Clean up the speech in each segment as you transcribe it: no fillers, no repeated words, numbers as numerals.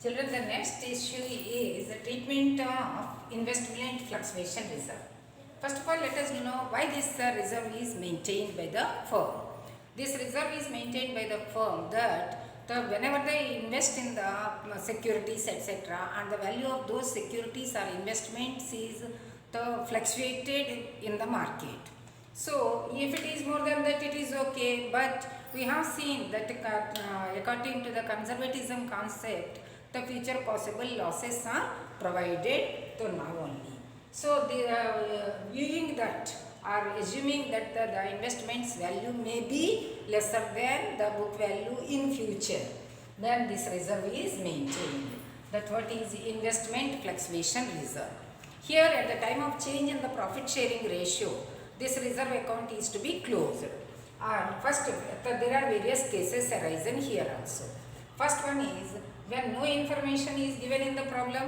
Children, the next issue is the treatment of investment fluctuation reserve. First of all, let us know why this reserve is maintained by the firm. This reserve is maintained by the firm that whenever they invest in the securities, etc., and the value of those securities or investments is fluctuated in the market. So, if it is more than that, it is okay, but we have seen that according to the conservatism concept, the future possible losses are provided to now only. So, viewing that or assuming that the investment's value may be lesser than the book value in future, then this reserve is maintained. That what is investment fluctuation reserve. Here at the time of change in the profit sharing ratio, this reserve account is to be closed. And first, there are various cases arising here also. First one is when no information is given in the problem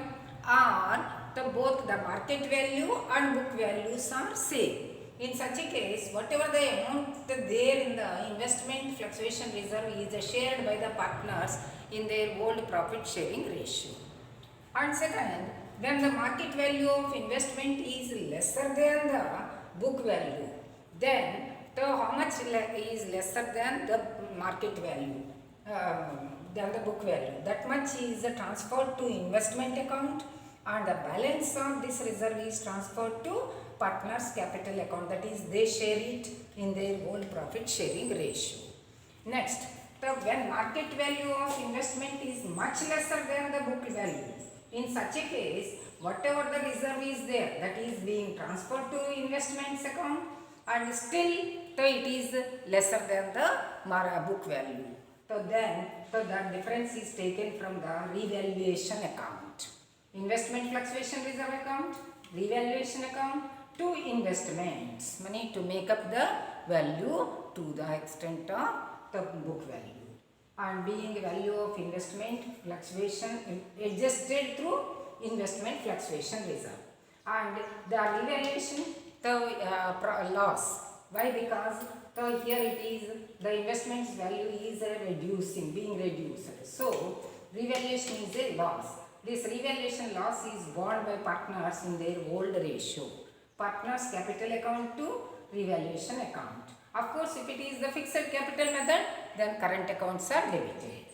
or both the market value and book values are same. In such a case, whatever the amount there in the investment fluctuation reserve is shared by the partners in their old profit sharing ratio. And second, when the market value of investment is lesser than the book value, then how much is lesser than the market value, than the book value, that much is transferred to investment account, and the balance of this reserve is transferred to partners capital account, that is they share it in their own profit sharing ratio. Next, when market value of investment is much lesser than the book value, in such a case, whatever the reserve is there, that is being transferred to investments account, and still it is lesser than the book value. So then the difference is taken from the revaluation account. Investment fluctuation reserve account, revaluation account to investments, money to make up the value to the extent of the book value. And being value of investment fluctuation adjusted through investment fluctuation reserve. And the revaluation, the loss. Why? Because here it is the investment's value is reducing, being reduced. So revaluation is a loss. This revaluation loss is borne by partners in their old ratio. Partners capital account to revaluation account. Of course, if it is the fixed capital method, then current accounts are debited.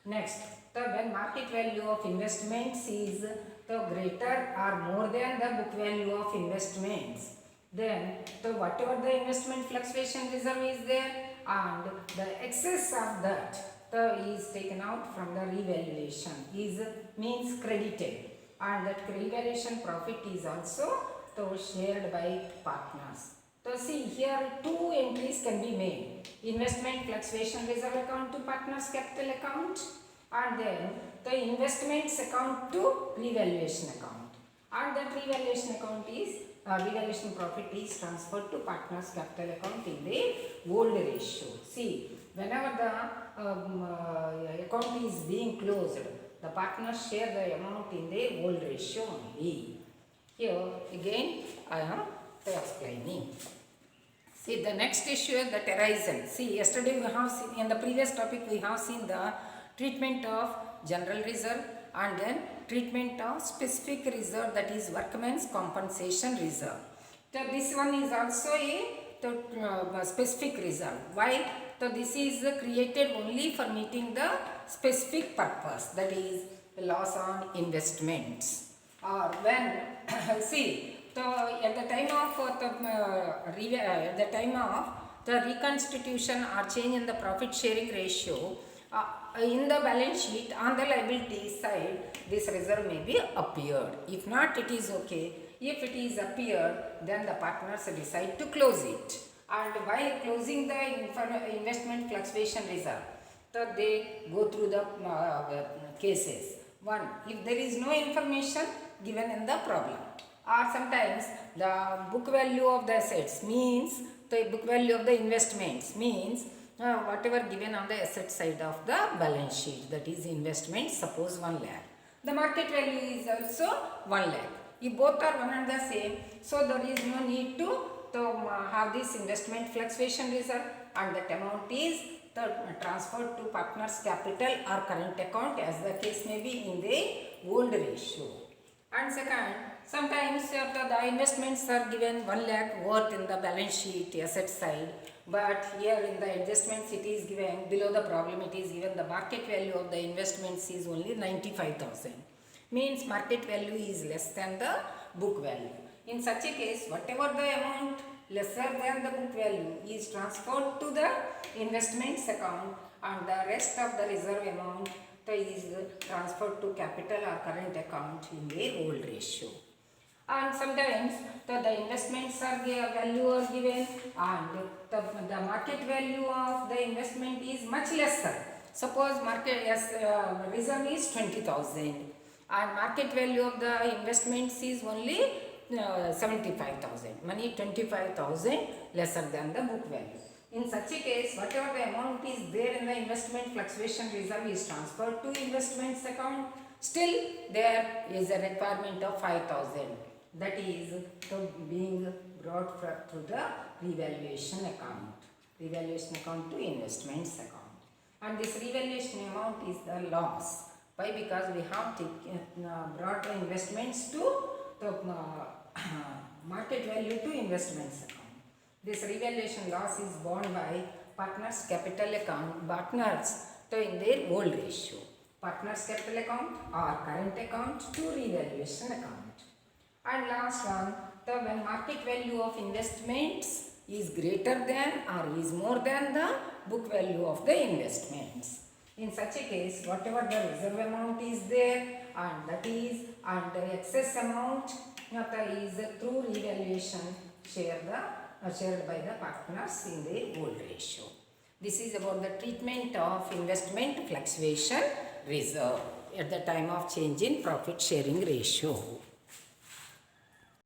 Next, when market value of investments is the greater or more than the book value of investments, then whatever the investment fluctuation reserve is there and the excess of that is taken out from the revaluation is means credited, and that revaluation profit is also shared by partners. So see, here two entries can be made: investment fluctuation reserve account to partners capital account, and then the investments account to revaluation account, and that revaluation account is revaluation profit is transferred to partners capital account in the old ratio. See, whenever the account is being closed, the partners share the amount in the old ratio only. Here again I am explaining. See, the next issue that arises. See, yesterday we have seen, in the previous topic we have seen the treatment of general reserve and then treatment of specific reserve, that is workmen's compensation reserve. So this one is also a specific reserve. Why? So this is created only for meeting the specific purpose, that is loss on investments. Or when see, so at the time of the reconstitution or change in the profit sharing ratio, in the balance sheet on the liability side, this reserve may be appeared. If not, it is okay. If it is appeared, then the partners decide to close it. And while closing the investment fluctuation reserve, so they go through the cases. One, if there is no information given in the problem, or sometimes the book value of the assets means the book value of the investments means whatever given on the asset side of the balance sheet, that is investment, suppose 1 lakh. The market value is also 1 lakh. If both are one and the same, so there is no need to have this investment fluctuation reserve, and that amount is transferred to partners capital or current account as the case may be in the old ratio. And second, sometimes the investments are given 1 lakh worth in the balance sheet asset side, but here in the adjustments it is given below the problem, it is given the market value of the investments is only 95,000. Means market value is less than the book value. In such a case, whatever the amount lesser than the book value is transferred to the investments account, and the rest of the reserve amount is transferred to capital or current account in the old ratio. And sometimes the investments are value are given, and the market value of the investment is much lesser. Suppose market reserve is 20,000 and market value of the investments is only 75,000. Money 25,000 lesser than the book value. In such a case, whatever the amount is there in the investment fluctuation reserve is transferred to investments account. Still, there is a requirement of 5,000. That is being brought to the revaluation account. Revaluation account to investments account. And this revaluation amount is the loss. Why? Because we have brought the investments to the market value to investments account. This revaluation loss is borne by partners capital account, partners in their old ratio. Partners capital account or current account to revaluation account. And last one, when market value of investments is greater than or is more than the book value of the investments. In such a case, whatever the reserve amount is there, and that is, and the excess amount is through revaluation shared by the partners in the old ratio. This is about the treatment of investment fluctuation reserve at the time of change in profit sharing ratio.